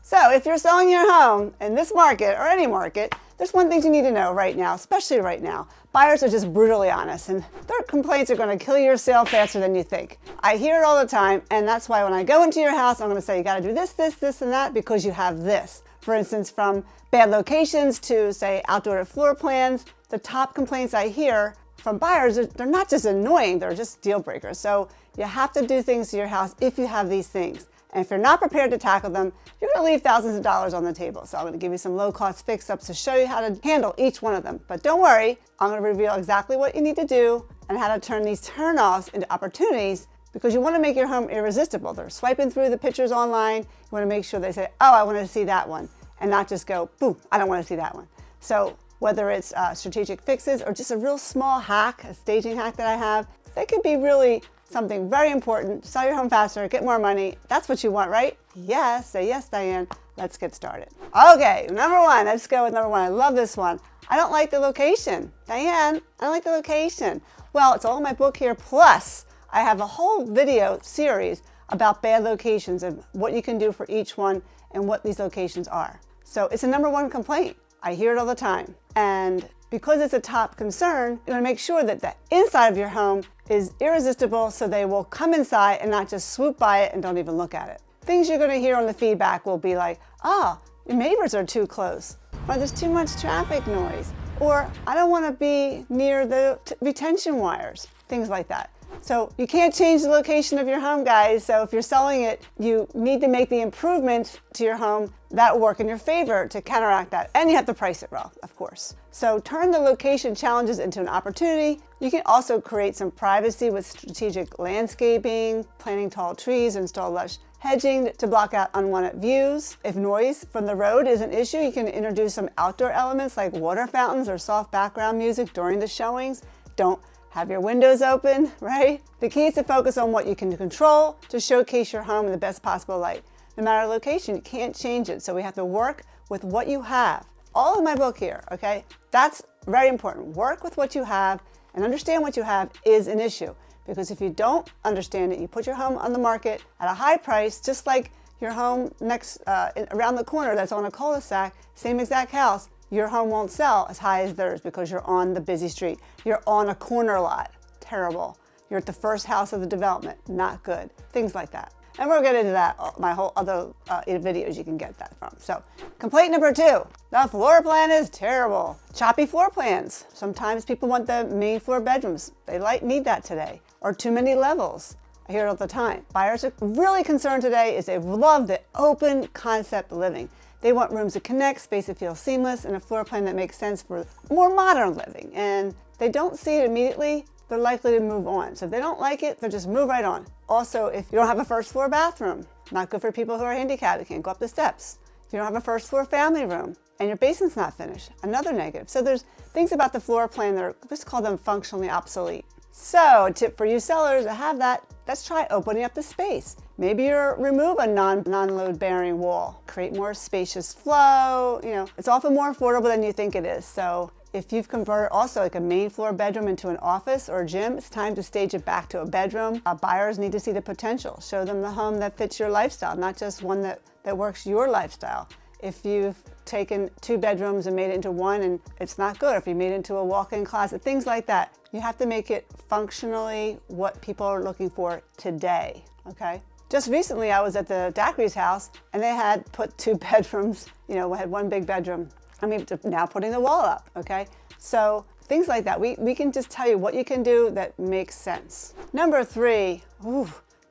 So if you're selling your home in this market or any market, there's one thing you need to know right now, especially right now. Buyers are just brutally honest, and their complaints are going to kill your sale faster than you think. I hear it all the time, and that's why when I go into your house, I'm going to say you got to do this, this, this, and that because you have this. For instance, from bad locations to, say, outdated floor plans, the top complaints I hear from buyers, they're not just annoying, they're just deal breakers. So you have to do things to your house if you have these things. And if you're not prepared to tackle them, you're going to leave thousands of dollars on the table. So I'm going to give you some low-cost fix-ups to show you how to handle each one of them. But don't worry, I'm going to reveal exactly what you need to do and how to turn these turn-offs into opportunities because you want to make your home irresistible. They're swiping through the pictures online. You want to make sure they say, oh, I want to see that one, and not just go, boo, I don't want to see that one. So whether it's strategic fixes or just a real small hack, a staging hack that I have, they could be really something very important. Sell your home faster, get more money. That's what you want, right? Yes, say yes, Diane. Let's get started. Okay, number one, let's go with number one. I love this one. I don't like the location. Diane, I don't like the location. Well, it's all in my book here. Plus, I have a whole video series about bad locations and what you can do for each one and what these locations are. So it's a number one complaint. I hear it all the time. And because it's a top concern, you want to make sure that the inside of your home is irresistible so they will come inside and not just swoop by it and don't even look at it. Things you're going to hear on the feedback will be like, oh, your neighbors are too close, or there's too much traffic noise, or I don't want to be near the retention wires, things like that. So you can't change the location of your home, guys. So if you're selling it, you need to make the improvements to your home that will work in your favor to counteract that. And you have to price it well, of course. So turn the location challenges into an opportunity. You can also create some privacy with strategic landscaping, planting tall trees, install lush hedging to block out unwanted views. If noise from the road is an issue, you can introduce some outdoor elements like water fountains or soft background music during the showings. Don't have your windows open, right? The key is to focus on what you can control to showcase your home in the best possible light. No matter the location, you can't change it. So we have to work with what you have. All in my book here, okay? That's very important. Work with what you have and understand what you have is an issue. Because if you don't understand it, you put your home on the market at a high price, just like your home next around the corner that's on a cul-de-sac, same exact house, your home won't sell as high as theirs because you're on the busy street. You're on a corner lot. Terrible. You're at the first house of the development. Not good. Things like that. And we'll get into that, my whole other videos you can get that from. So, complaint number two, the floor plan is terrible. Choppy floor plans. Sometimes people want the main floor bedrooms. They need that today. Or too many levels. I hear it all the time. Buyers are really concerned today is they love the open concept living. They want rooms to connect, space that feels seamless, and a floor plan that makes sense for more modern living. And they don't see it immediately, they're likely to move on. So if they don't like it, they'll just move right on. Also, if you don't have a first floor bathroom, not good for people who are handicapped, they can't go up the steps. If you don't have a first floor family room and your basement's not finished, another negative. So there's things about the floor plan that are, let's call them functionally obsolete. So a tip for you sellers that have that, let's try opening up the space. Maybe you remove a non-load bearing wall, create more spacious flow. You know, it's often more affordable than you think it is. So if you've converted also like a main floor bedroom into an office or a gym, it's time to stage it back to a bedroom. Buyers need to see the potential. Show them the home that fits your lifestyle, not just one that works your lifestyle. If you've taken 2 bedrooms and made it into one and it's not good, or if you made it into a walk-in closet, things like that, you have to make it functionally what people are looking for today, okay? Just recently, I was at the Daiquiri's house and they had put 2 bedrooms, you know, had 1 big bedroom. I mean, now putting the wall up, okay? So things like that. We can just tell you what you can do that makes sense. Number 3,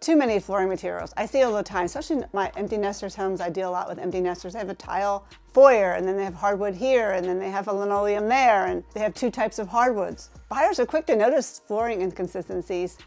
too many flooring materials. I see it all the time, especially in my empty nesters homes. I deal a lot with empty nesters. They have a tile foyer, and then they have hardwood here, and then they have a linoleum there, and they have 2 types of hardwoods. Buyers are quick to notice flooring inconsistencies.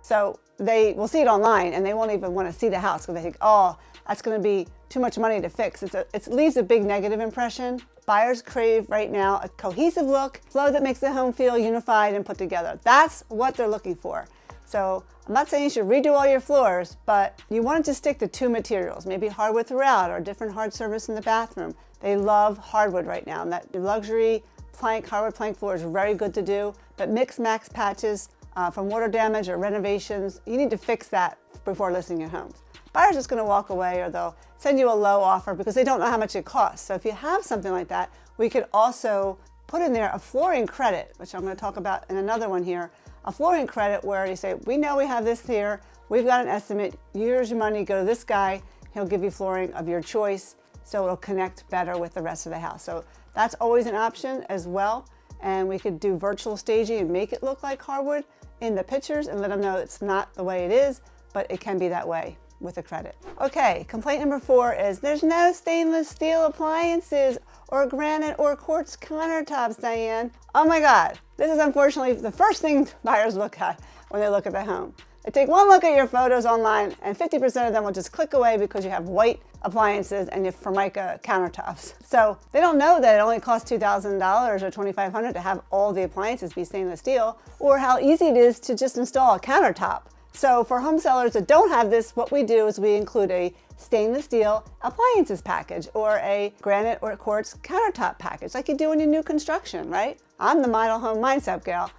So they will see it online, and they won't even want to see the house because they think, oh, that's going to be too much money to fix. It leaves a big negative impression. Buyers crave right now a cohesive look, flow that makes the home feel unified and put together. That's what they're looking for. So I'm not saying you should redo all your floors, but you want to stick to 2 materials, maybe hardwood throughout or a different hard surface in the bathroom. They love hardwood right now, and that luxury hardwood plank floor is very good to do, but mix max patches from water damage or renovations, you need to fix that before listing your homes. buyers are just going to walk away, or they'll send you a low offer because they don't know how much it costs. So if you have something like that, we could also put in there a flooring credit, which I'm going to talk about in another one here. A flooring credit where you say, we know we have this here, we've got an estimate, here's your money, go to this guy, he'll give you flooring of your choice, so it'll connect better with the rest of the house. So that's always an option as well. And we could do virtual staging and make it look like hardwood in the pictures and let them know it's not the way it is, but it can be that way with a credit. Okay, complaint number 4 is there's no stainless steel appliances or granite or quartz countertops, Diane. Oh my God, this is unfortunately the first thing buyers look at when they look at the home. They take one look at your photos online and 50% of them will just click away because you have white appliances and your Formica countertops. So they don't know that it only costs $2,000 or $2,500 to have all the appliances be stainless steel, or how easy it is to just install a countertop. So for home sellers that don't have this, what we do is we include a stainless steel appliances package or a granite or quartz countertop package like you do in your new construction, right? I'm the model home mindset gal.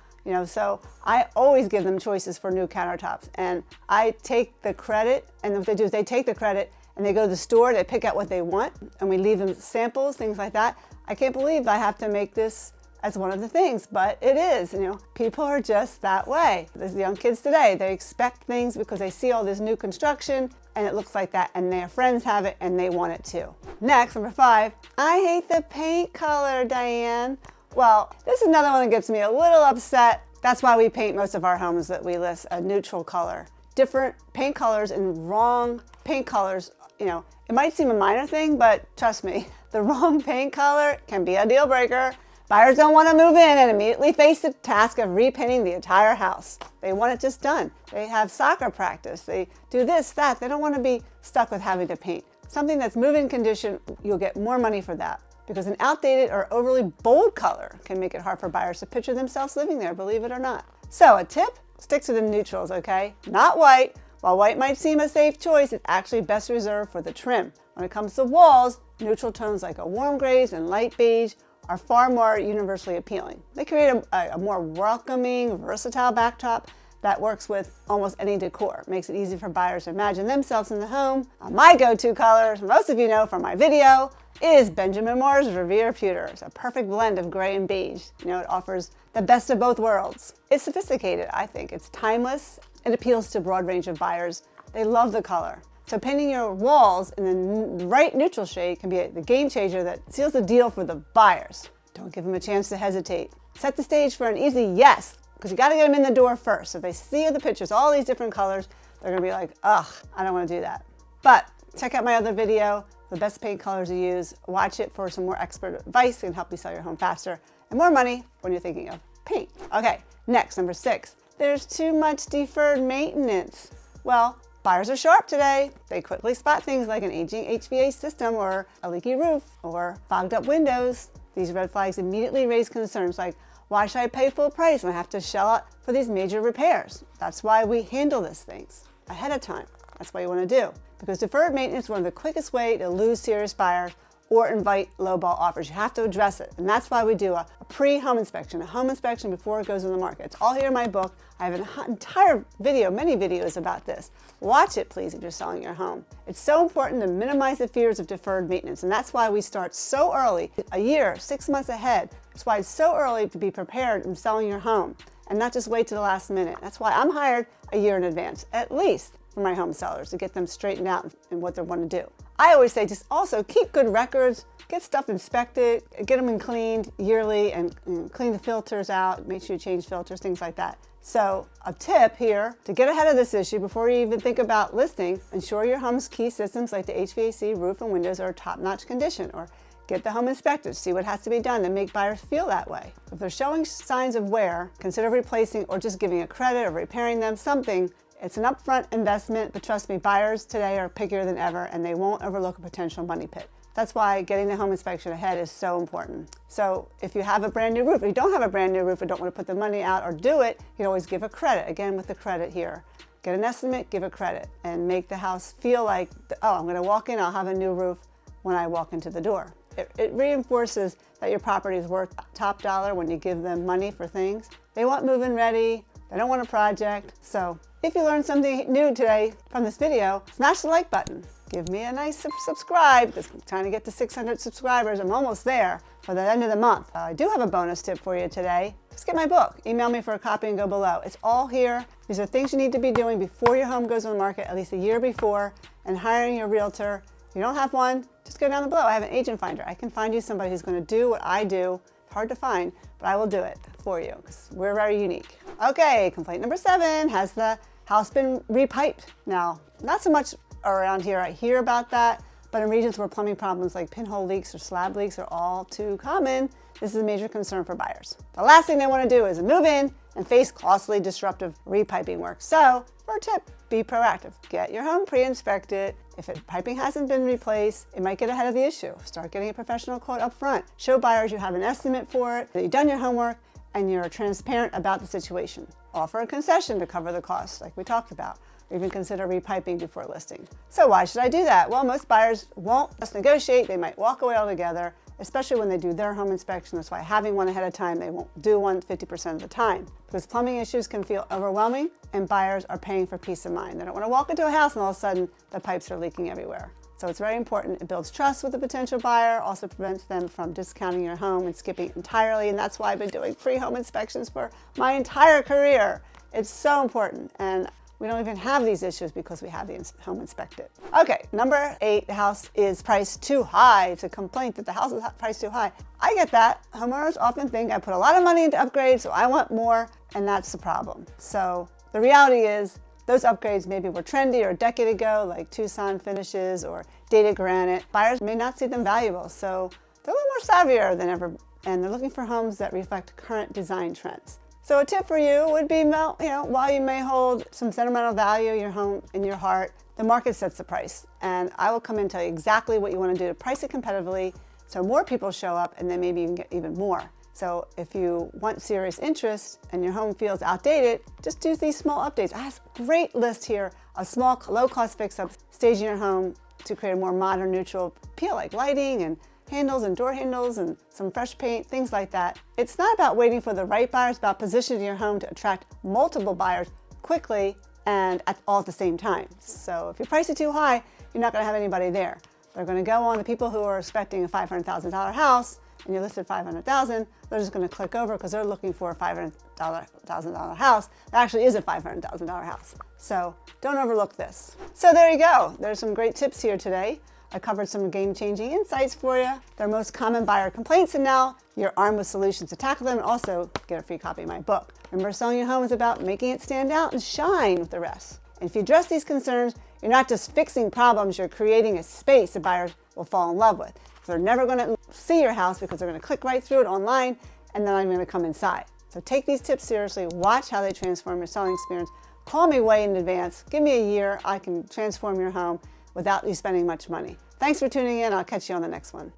So I always give them choices for new countertops, and I take the credit, and what they do is they take the credit and they go to the store, they pick out what they want, and we leave them samples, things like that. I can't believe I have to make this as one of the things, but it is, people are just that way. There's the young kids today, they expect things because they see all this new construction and it looks like that, and their friends have it and they want it too. Next, number 5, I hate the paint color, Diane. Well, this is another one that gets me a little upset. That's why we paint most of our homes that we list a neutral color. Different paint colors and wrong paint colors, it might seem a minor thing, but trust me, the wrong paint color can be a deal breaker. Buyers don't want to move in and immediately face the task of repainting the entire house. They want it just done. They have soccer practice. They do this, that. They don't want to be stuck with having to paint. Something that's move-in condition, you'll get more money for that, because an outdated or overly bold color can make it hard for buyers to picture themselves living there, believe it or not. So a tip, stick to the neutrals, okay? Not white. While white might seem a safe choice, it's actually best reserved for the trim. When it comes to walls, neutral tones like a warm grays and light beige are far more universally appealing. They create a more welcoming, versatile backdrop that works with almost any decor. Makes it easy for buyers to imagine themselves in the home. My go-to color, most of you know from my video, is Benjamin Moore's Revere Pewter. It's a perfect blend of gray and beige. It offers the best of both worlds. It's sophisticated, I think. It's timeless. It appeals to a broad range of buyers. They love the color. So painting your walls in the right neutral shade can be the game changer that seals the deal for the buyers. Don't give them a chance to hesitate. Set the stage for an easy yes, because you got to get them in the door first. If they see the pictures, all these different colors, they're going to be like, ugh, I don't want to do that. But check out my other video, the best paint colors to use. Watch it for some more expert advice and help you sell your home faster and more money when you're thinking of paint. Okay, next, number 6. There's too much deferred maintenance. Well, buyers are sharp today. They quickly spot things like an aging HVAC system or a leaky roof or fogged up windows. These red flags immediately raise concerns like, why should I pay full price when I have to shell out for these major repairs? That's why we handle these things ahead of time. That's what you want to do. Because deferred maintenance is one of the quickest way to lose serious buyers or invite lowball offers. You have to address it. And that's why we do a pre-home inspection, a home inspection before it goes on the market. It's all here in my book. I have an entire video, many videos about this. Watch it, please, if you're selling your home. It's so important to minimize the fears of deferred maintenance. And that's why we start so early, a year, 6 months ahead. That's why it's so early to be prepared in selling your home and not just wait to the last minute. That's why I'm hired a year in advance, at least, for my home sellers to get them straightened out in what they want to do. I always say just also keep good records, get stuff inspected, get them cleaned yearly and clean the filters out, make sure you change filters, things like that. So a tip here to get ahead of this issue before you even think about listing, ensure your home's key systems like the HVAC, roof, and windows are top-notch condition, or get the home inspected, see what has to be done to make buyers feel that way. If they're showing signs of wear, consider replacing or just giving a credit or repairing them, something. It's an upfront investment, but trust me, buyers today are pickier than ever and they won't overlook a potential money pit. That's why getting the home inspection ahead is so important. So if you have a brand new roof, if you don't have a brand new roof or don't want to put the money out or do it, you can always give a credit. Again, with the credit here. Get an estimate, give a credit, and make the house feel like, oh, I'm going to walk in, I'll have a new roof when I walk into the door. It reinforces that your property is worth top dollar when you give them money for things. They want move-in ready. They don't want a project. So if you learned something new today from this video, smash the like button. Give me a nice subscribe, because I'm trying to get to 600 subscribers. I'm almost there for the end of the month. I do have a bonus tip for you today. Just get my book. Email me for a copy and go below. It's all here. These are things you need to be doing before your home goes on the market, at least a year before, and hiring your realtor. If you don't have one, just go down below. I have an agent finder. I can find you somebody who's going to do what I do. It's hard to find, but I will do it for you because we're very unique. Okay, complaint number 7. Has the house been repiped? Now, not so much around here. I hear about that, but in regions where plumbing problems like pinhole leaks or slab leaks are all too common, this is a major concern for buyers. The last thing they want to do is move in and face costly, disruptive repiping work. So, for a tip, be proactive. Get your home pre-inspected. If piping hasn't been replaced, it might get ahead of the issue. Start getting a professional quote up front. Show buyers you have an estimate for it, that you've done your homework, and you're transparent about the situation. Offer a concession to cover the cost, like we talked about. Or even consider repiping before listing. So why should I do that? Well, most buyers won't just negotiate. They might walk away altogether, especially when they do their home inspection. That's why having one ahead of time, they won't do one 50% of the time. Because plumbing issues can feel overwhelming, and buyers are paying for peace of mind. They don't want to walk into a house and all of a sudden the pipes are leaking everywhere. So it's very important. It builds trust with the potential buyer, also prevents them from discounting your home and skipping it entirely. And that's why I've been doing free home inspections for my entire career. It's so important. And we don't even have these issues because we have the home inspected. Okay, number 8, the house is priced too high. It's a complaint that the house is priced too high. I get that. Homeowners often think I put a lot of money into upgrades, so I want more, and that's the problem. So the reality is those upgrades maybe were trendy or a decade ago, like Tucson finishes or dated granite. Buyers may not see them valuable, so they're a little more savvier than ever, and they're looking for homes that reflect current design trends. So a tip for you would be, while you may hold some sentimental value in your home, in your heart, the market sets the price. And I will come in and tell you exactly what you want to do to price it competitively so more people show up and then maybe even get even more. So if you want serious interest and your home feels outdated, just do these small updates. I have a great list here of small, low-cost fix-ups, staging your home to create a more modern, neutral appeal, like lighting and handles and door handles and some fresh paint, things like that. It's not about waiting for the right buyers, it's about positioning your home to attract multiple buyers quickly and all at the same time. So if you price it too high, you're not going to have anybody there. They're going to go on the people who are expecting a $500,000 house and you listed $500,000, they're just going to click over because they're looking for a $500,000 house. That actually is a $500,000 house. So don't overlook this. So there you go. There's some great tips here today. I covered some game-changing insights for you. They're most common buyer complaints, and now you're armed with solutions to tackle them and also get a free copy of my book. Remember, selling your home is about making it stand out and shine with the rest. And if you address these concerns, you're not just fixing problems, you're creating a space that buyers will fall in love with. They're never going to see your house because they're going to click right through it online and then I'm going to come inside. So take these tips seriously. Watch how they transform your selling experience. Call me way in advance. Give me a year. I can transform your home without you spending much money. Thanks for tuning in. I'll catch you on the next one.